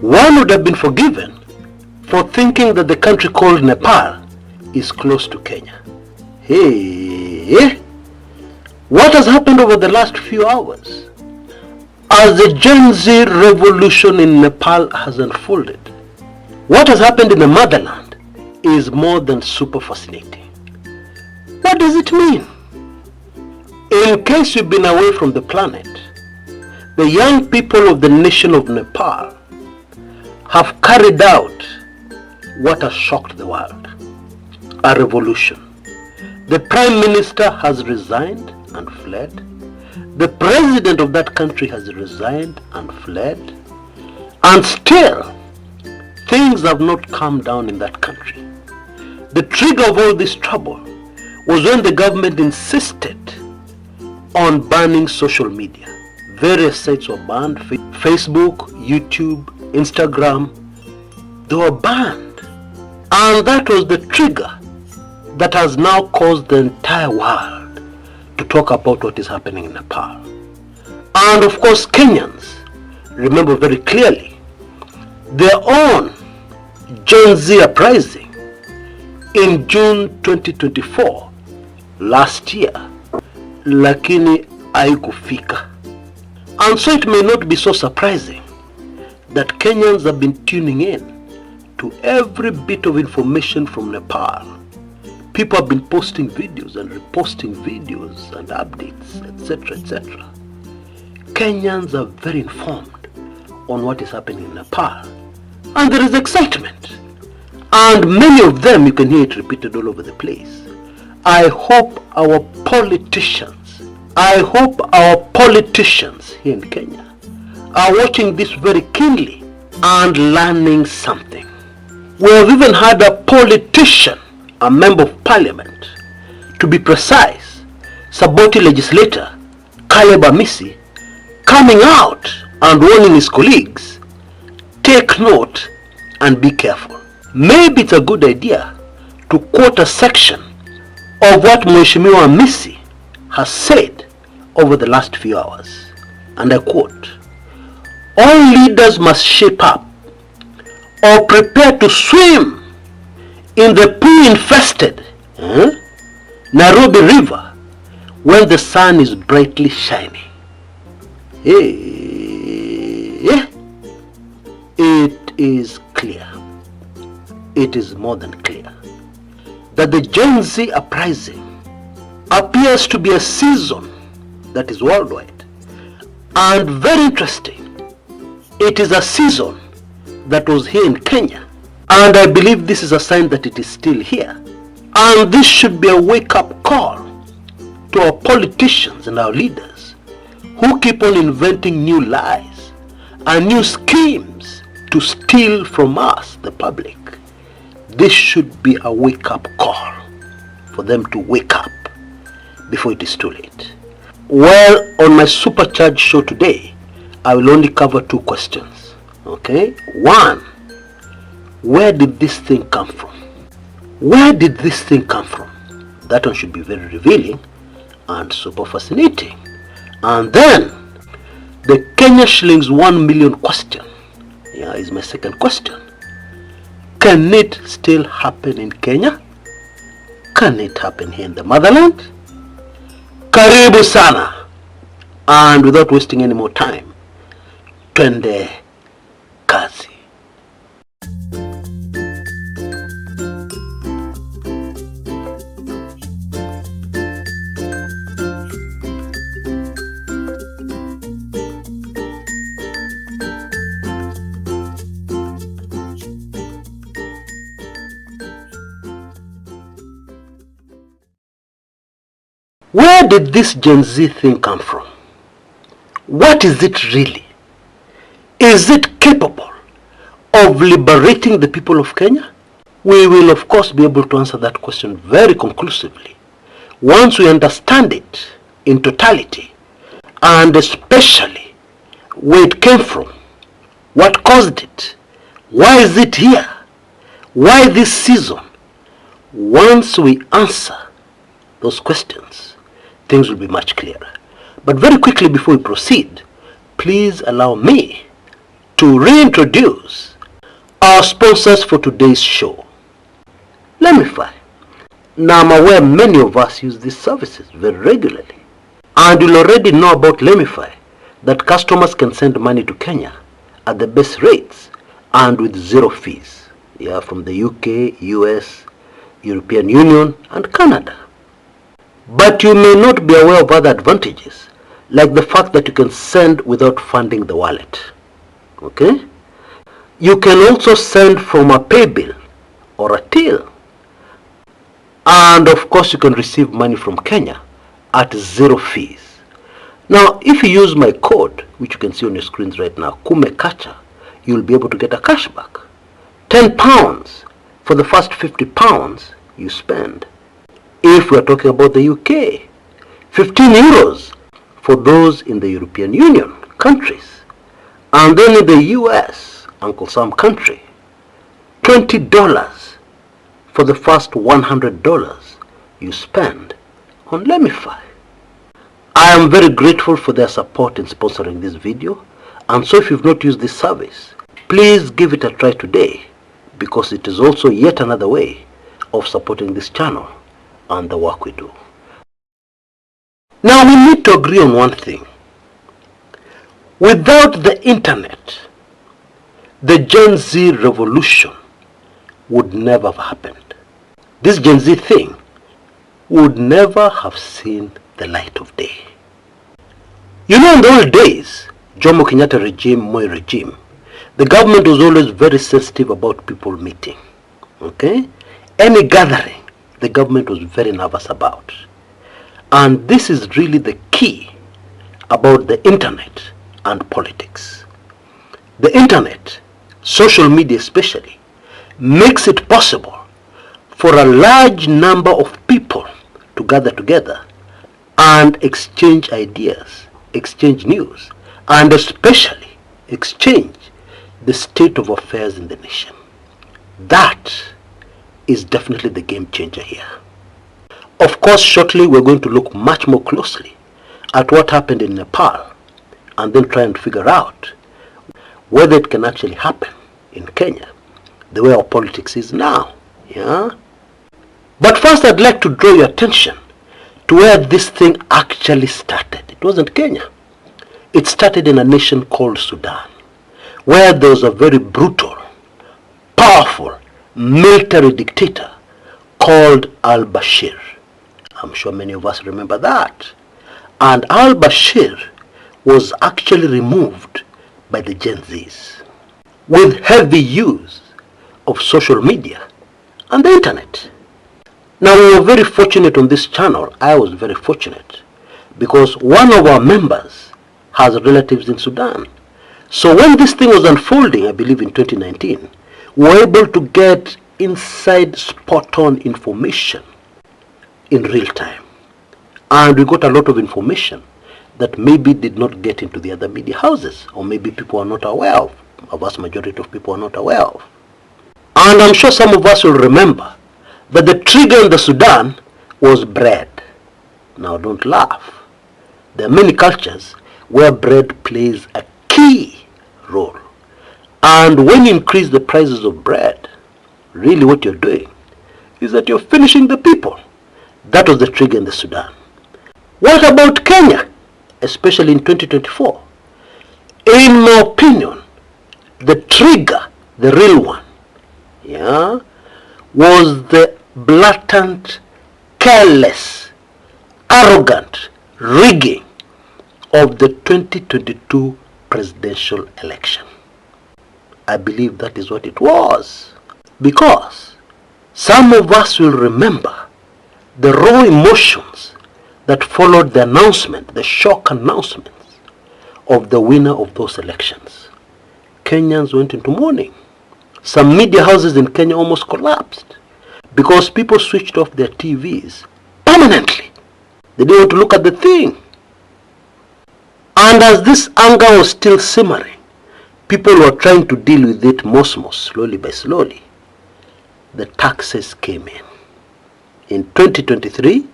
one would have been forgiven for thinking that the country called Nepal is close to Kenya. Hey, what has happened over the last few hours? As the Gen Z revolution in Nepal has unfolded, what has happened in the motherland is more than super fascinating. What does it mean? In case you've been away from the planet, the young people of the nation of Nepal have carried out what has shocked the world, a revolution. The Prime Minister has resigned and fled. The President of that country has resigned and fled. And still, things have not calmed down in that country. The trigger of all this trouble was when the government insisted on banning social media. Various sites were banned: Facebook, YouTube, Instagram. They were banned. And that was the trigger that has now caused the entire world to talk about what is happening in Nepal. And of course, Kenyans remember very clearly their own Gen Z uprising in June 2024, last year, lakini haikufika. And so it may not be so surprising that Kenyans have been tuning in to every bit of information from Nepal. People have been posting videos and reposting videos and updates, etc., etc. Kenyans are very informed on what is happening in Nepal. And there is excitement. And many of them, you can hear it repeated all over the place. I hope our politicians here in Kenya are watching this very keenly and learning something. We have even had a politician, a member of parliament, to be precise, Saboti legislator Caleb Amisi, coming out and warning his colleagues, take note and be careful. Maybe it's a good idea to quote a section of what Mheshimiwa Amisi has said over the last few hours. And I quote, all leaders must shape up or prepare to swim in the poo-infested Nairobi River when the sun is brightly shining. It is clear, it is more than clear, that the Gen Z uprising appears to be a season that is worldwide. And very interesting, it is a season that was here in Kenya. And I believe this is a sign that it is still here. And this should be a wake-up call to our politicians and our leaders who keep on inventing new lies and new schemes to steal from us, the public. This should be a wake-up call for them to wake up before it is too late. Well, on my supercharged show today, I will only cover two questions. Okay? One, where did this thing come from? Where did this thing come from? That one should be very revealing and super fascinating. And then, the Kenya shillings 1 million question, is my second question. Can it still happen in Kenya? Can it happen here in the motherland? Karibu sana. And without wasting any more time, twende kazi. Where did this Gen Z thing come from? What is it really? Is it capable of liberating the people of Kenya? We will of course be able to answer that question very conclusively once we understand it in totality, and especially where it came from, what caused it, why is it here, why this season. Once we answer those questions, things will be much clearer. But very quickly before we proceed, please allow me to reintroduce our sponsors for today's show. Lemify. Now I'm aware many of us use these services very regularly, and you'll already know about Lemify, that customers can send money to Kenya at the best rates and with zero fees. From the UK, US, European Union and Canada. But you may not be aware of other advantages, like the fact that you can send without funding the wallet. Okay? You can also send from a pay bill or a till. And of course you can receive money from Kenya at zero fees. Now if you use my code, which you can see on your screens right now, KUMEKACHA, you'll be able to get a cashback. £10 for the first £50 you spend. If we are talking about the UK, €15 for those in the European Union countries. And then in the US, Uncle Sam country, $20 for the first $100 you spend on Lemify. I am very grateful for their support in sponsoring this video, and so if you've not used this service, please give it a try today, because it is also yet another way of supporting this channel and the work we do. Now we need to agree on one thing. Without the internet, the Gen Z revolution would never have happened. This Gen Z thing would never have seen the light of day. You know, in the old days, Jomo Kenyatta regime, Moi regime, the government was always very sensitive about people meeting. Okay? Any gathering, the government was very nervous about. And this is really the key about the internet and politics. The internet, social media especially, makes it possible for a large number of people to gather together and exchange ideas, exchange news, and especially exchange the state of affairs in the nation. That is definitely the game changer here. Of course, shortly we're going to look much more closely at what happened in Nepal and then try and figure out whether it can actually happen in Kenya the way our politics is now. But first I'd like to draw your attention to where this thing actually started. It wasn't Kenya. It started in a nation called Sudan, where there was a very brutal, powerful military dictator called al-Bashir. I'm sure many of us remember that. And al-Bashir was actually removed by the Gen Zs with heavy use of social media and the internet. Now we were very fortunate on this channel. I was very fortunate because one of our members has relatives in Sudan. So when this thing was unfolding, I believe in 2019, we were able to get inside spot-on information in real time. And we got a lot of information that maybe did not get into the other media houses, or maybe people are not aware of. A vast majority of people are not aware of. And I'm sure some of us will remember that the trigger in the Sudan was bread. Now don't laugh. There are many cultures where bread plays a key role. And when you increase the prices of bread, really what you're doing is that you're finishing the people. That was the trigger in the Sudan. What about Kenya, especially in 2024? In my opinion, the trigger, the real one, was the blatant, careless, arrogant rigging of the 2022 presidential election. I believe that is what it was. Because some of us will remember the raw emotions that followed the announcement, the shock announcements of the winner of those elections. Kenyans went into mourning. Some media houses in Kenya almost collapsed because people switched off their TVs permanently. They didn't want to look at the thing. And as this anger was still simmering, people were trying to deal with it slowly by slowly. The taxes came in 2023,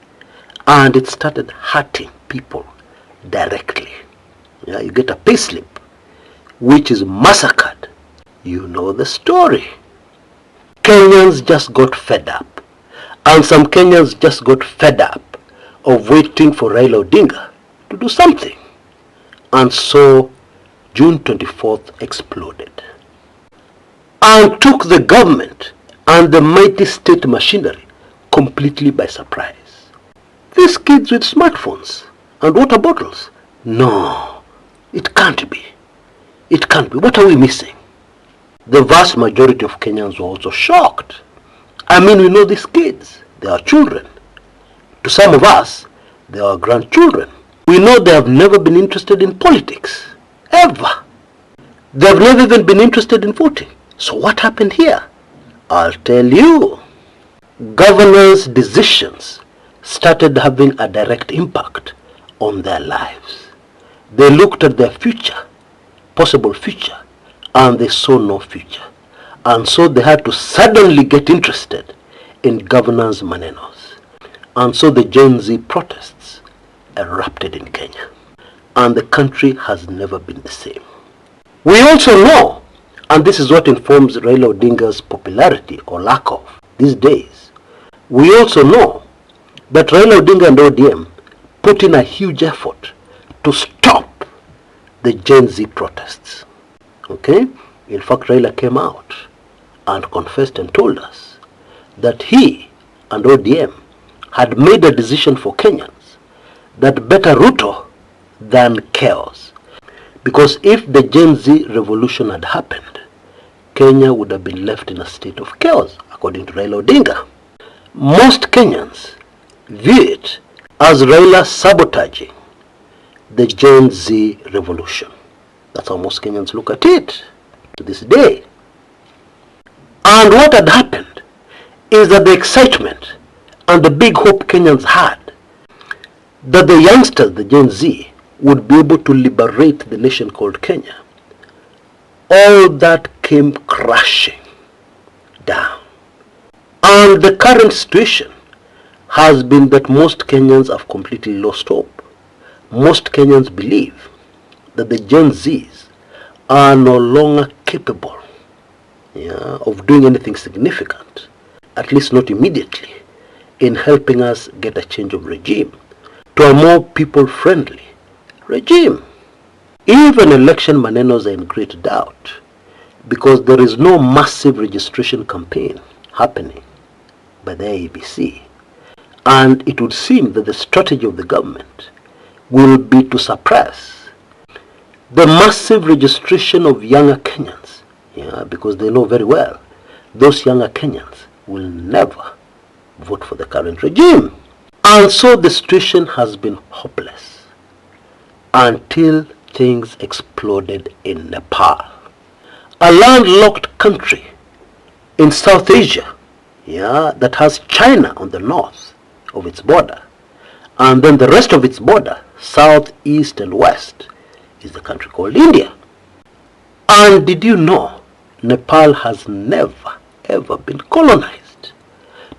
and it started hurting people directly. You get a payslip which is massacred. You know the story. Kenyans just got fed up. And some Kenyans just got fed up of waiting for Raila Odinga to do something. And so June 24th exploded and took the government and the mighty state machinery completely by surprise. These kids with smartphones and water bottles? No, it can't be. It can't be. What are we missing? The vast majority of Kenyans were also shocked. I mean, we know these kids. They are children. To some of us, they are grandchildren. We know they have never been interested in politics. Ever. They have never even been interested in voting. So what happened here? I'll tell you. Governors' decisions started having a direct impact on their lives. They looked at their future, possible future, and they saw no future. And so they had to suddenly get interested in governance manenos. And so the Gen Z protests erupted in Kenya. And the country has never been the same. We also know, and this is what informs Raila Odinga's popularity or lack of these days, we also know that Raila Odinga and ODM put in a huge effort to stop the Gen Z protests. Okay? In fact, Raila came out and confessed and told us that he and ODM had made a decision for Kenyans that better Ruto than chaos. Because if the Gen Z revolution had happened, Kenya would have been left in a state of chaos, according to Raila Odinga. Most Kenyans view it as Raila sabotaging the Gen Z revolution. That's how most Kenyans look at it to this day. And what had happened is that the excitement and the big hope Kenyans had that the youngsters, the Gen Z, would be able to liberate the nation called Kenya, all that came crashing down. And the current situation has been that most Kenyans have completely lost hope. Most Kenyans believe that the Gen Zs are no longer capable of doing anything significant, at least not immediately, in helping us get a change of regime to a more people-friendly regime. Even election manenos are in great doubt because there is no massive registration campaign happening by the IEBC. And it would seem that the strategy of the government will be to suppress the massive registration of younger Kenyans, because they know very well those younger Kenyans will never vote for the current regime. And so the situation has been hopeless until things exploded in Nepal, a landlocked country in South Asia, that has China on the north of its border, and then the rest of its border, south, east, and west, is the country called India. And did you know Nepal has never ever been colonized?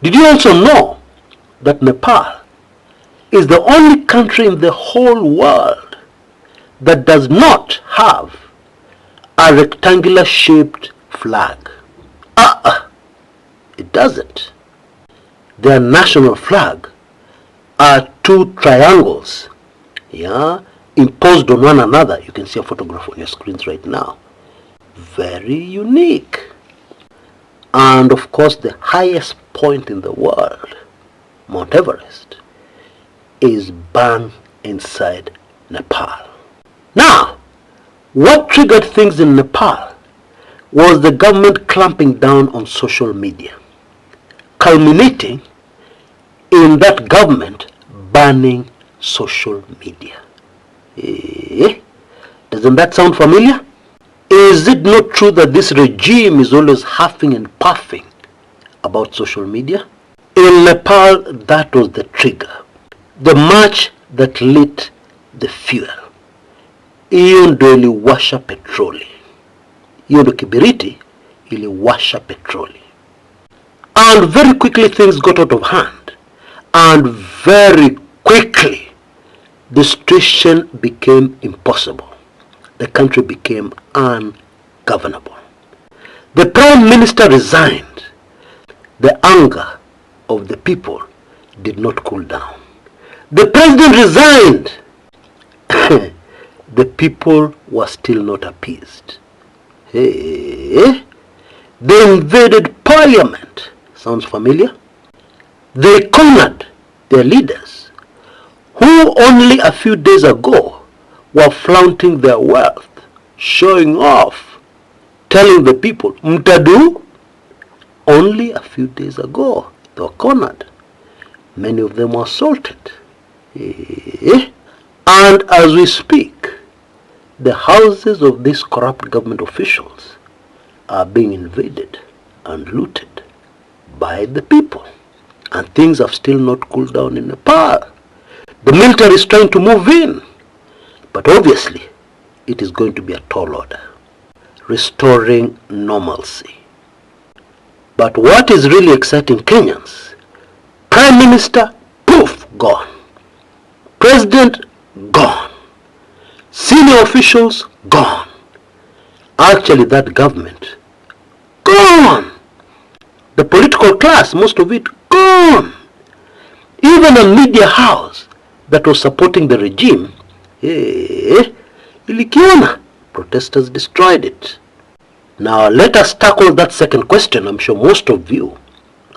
Did you also know that Nepal is the only country in the whole world that does not have a rectangular shaped flag? It doesn't. Their national flag are two triangles, imposed on one another. You can see a photograph on your screens right now. Very unique. And of course, the highest point in the world, Mount Everest, is bang inside Nepal. Now, what triggered things in Nepal was the government clamping down on social media, culminating in that government banning social media. Doesn't that sound familiar? Is it not true that this regime is always huffing and puffing about social media? In Nepal, that was the trigger, the match that lit the fuel. Hiyo ndo iliwasha petroli. Hiyo ndo kibiriti iliwasha petroli. And very quickly things got out of hand. And very quickly the situation became impossible. the country became ungovernable. The Prime Minister resigned. The anger of the people did not cool down. The President resigned. The people were still not appeased. Hey, they invaded Parliament. Sounds familiar? They cornered their leaders, who only a few days ago were flaunting their wealth, showing off, telling the people, Mtadu. Only a few days ago, they were cornered. Many of them were assaulted. And as we speak, the houses of these corrupt government officials are being invaded and looted by the people. And things have still not cooled down in Nepal. The military is trying to move in. But obviously, it is going to be a tall order, restoring normalcy. But what is really exciting Kenyans? Prime Minister, poof, gone. President, gone. Senior officials, gone. Actually, that government, gone. The political class, most of it, gone. Even a media house that was supporting the regime, ilikiona, protesters destroyed it. Now let us tackle that second question. I'm sure most of you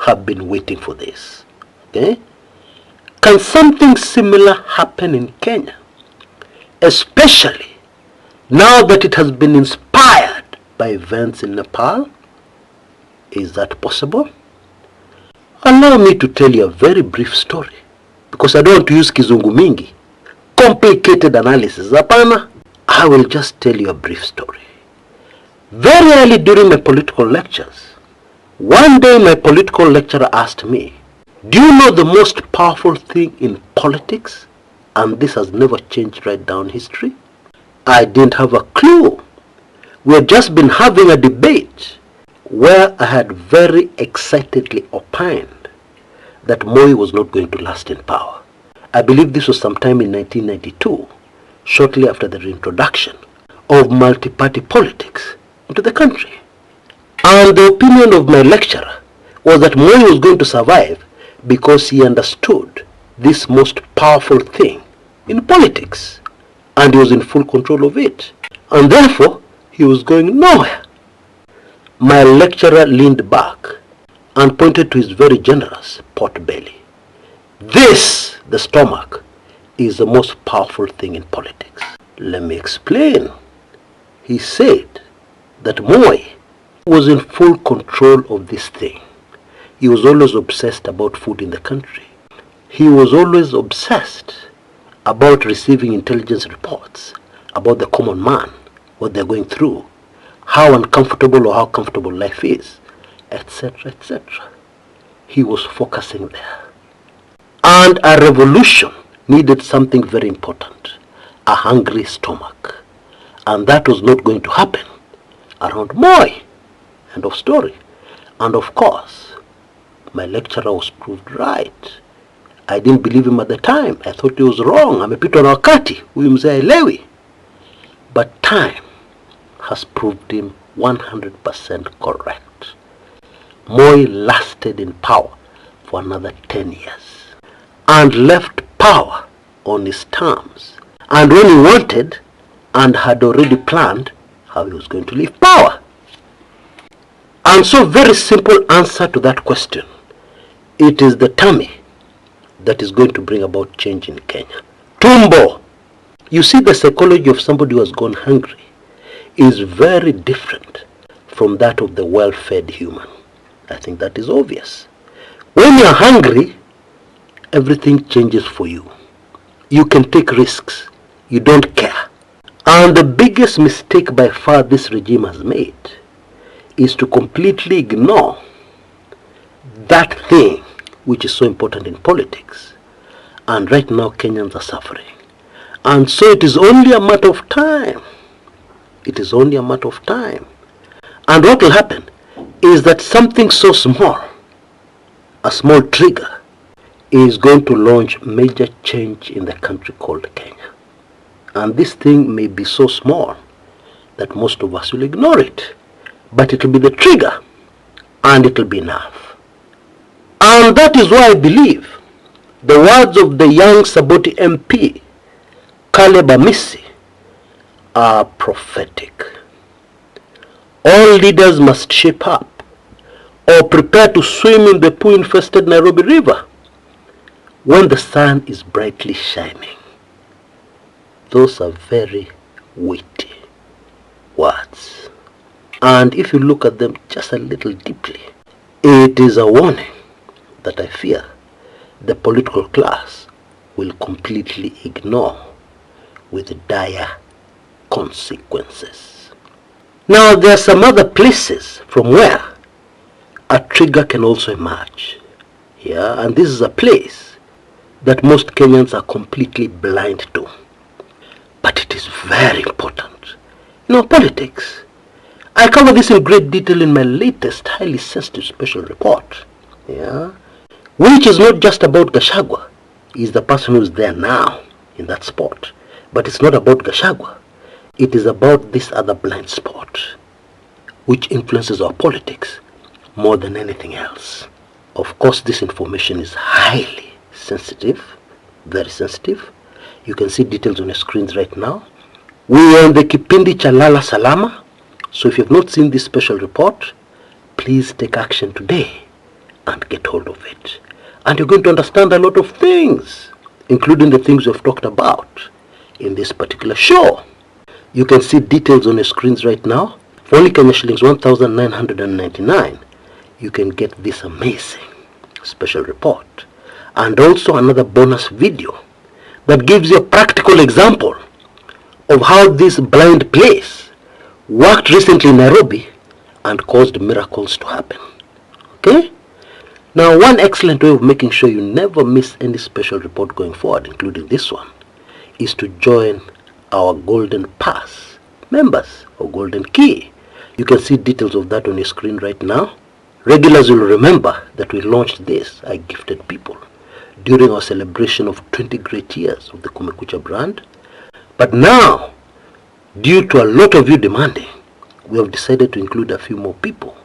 have been waiting for this. Okay? Can something similar happen in Kenya? Especially now that it has been inspired by events in Nepal? Is that possible? Allow me to tell you a very brief story, because I don't want to use kizungu mingi, complicated analysis. Hapana, I will just tell you a brief story. Very early during my political lectures, one day my political lecturer asked me, do you know the most powerful thing in politics? And this has never changed right down history. I didn't have a clue. We had just been having a debate where I had very excitedly opined that Moi was not going to last in power. I believe this was sometime in 1992, shortly after the reintroduction of multi-party politics into the country. And the opinion of my lecturer was that Moi was going to survive because he understood this most powerful thing in politics, and he was in full control of it, and therefore he was going nowhere. My lecturer leaned back and pointed to his very generous pot belly. This, the stomach, is the most powerful thing in politics. Let me explain. He said that Moi was in full control of this thing. He was always obsessed about food in the country. He was always obsessed about receiving intelligence reports about the common man, what they're going through, how uncomfortable or how comfortable life is, etc., etc. He was focusing there. And a revolution needed something very important, a hungry stomach. And that was not going to happen around Moi. End of story. And of course, my lecturer was proved right. I didn't believe him at the time. I thought he was wrong. Amepitwa na wakati. Huyu mzee haelewi. But time has proved him 100% correct. Moi lasted in power for another 10 years and left power on his terms, and when he wanted and had already planned how he was going to leave power. And so, very simple answer to that question. It is the tummy that is going to bring about change in Kenya. Tumbo. You see, the psychology of somebody who has gone hungry is very different from that of the well-fed human. I think that is obvious. When you are hungry, everything changes for you. You can take risks. You don't care. And the biggest mistake by far this regime has made is to completely ignore that thing which is so important in politics. And right now Kenyans are suffering. And so it is only a matter of time. It is only a matter of time. And what will happen is that something so small, a small trigger, is going to launch major change in the country called Kenya. And this thing may be so small that most of us will ignore it. But it will be the trigger, and it will be enough. And that is why I believe the words of the young Saboti MP, Caleb Amisi, are prophetic. All leaders must shape up or prepare to swim in the poo-infested Nairobi River when the sun is brightly shining. Those are very witty words. And if you look at them just a little deeply, it is a warning that I fear the political class will completely ignore with dire consequences. Now, there are some other places from where a trigger can also emerge. Yeah, and this is a place that most Kenyans are completely blind to. But it is very important. Politics. I cover this in great detail in my latest highly sensitive special report. Yeah, which is not just about Gachagua. He's the person who's there now in that spot. But it's not about Gachagua. It is about this other blind spot, which influences our politics more than anything else. Of course, this information is highly sensitive, very sensitive. You can see details on your screens right now. We are in the Kipindi cha Lala Salama. So if you have not seen this special report, please take action today and get hold of it. And you're going to understand a lot of things, including the things we've talked about in this particular show. You can see details on your screens right now. For only Kenya shillings 1,999, you can get this amazing special report. And also another bonus video that gives you a practical example of how this blind place worked recently in Nairobi and caused miracles to happen. Okay? Now, one excellent way of making sure you never miss any special report going forward, including this one, is to join our Golden Pass members or Golden Key. You can see details of that on your screen right now. Regulars will remember that we launched this, I Gifted People, during our celebration of 20 great years of the Kumekucha brand. But now, due to a lot of you demanding, we have decided to include a few more people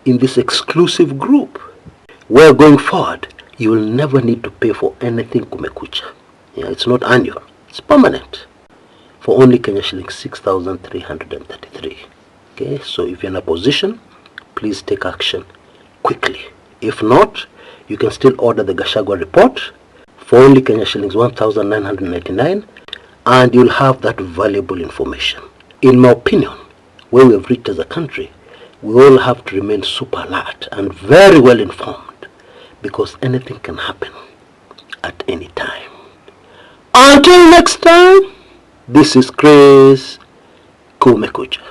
in this exclusive group, where going forward, you will never need to pay for anything Kumekucha. Yeah, it's not annual, it's permanent. For only Kenya shillings 6,333. Okay, so if you're in a position, please take action quickly. If not, you can still order the Gachagua report for only Kenya shillings 1,999, and you'll have that valuable information. In my opinion, where we have reached as a country, we all have to remain super alert and very well informed, because anything can happen at any time. Until next time, this is Chris Kumekucha.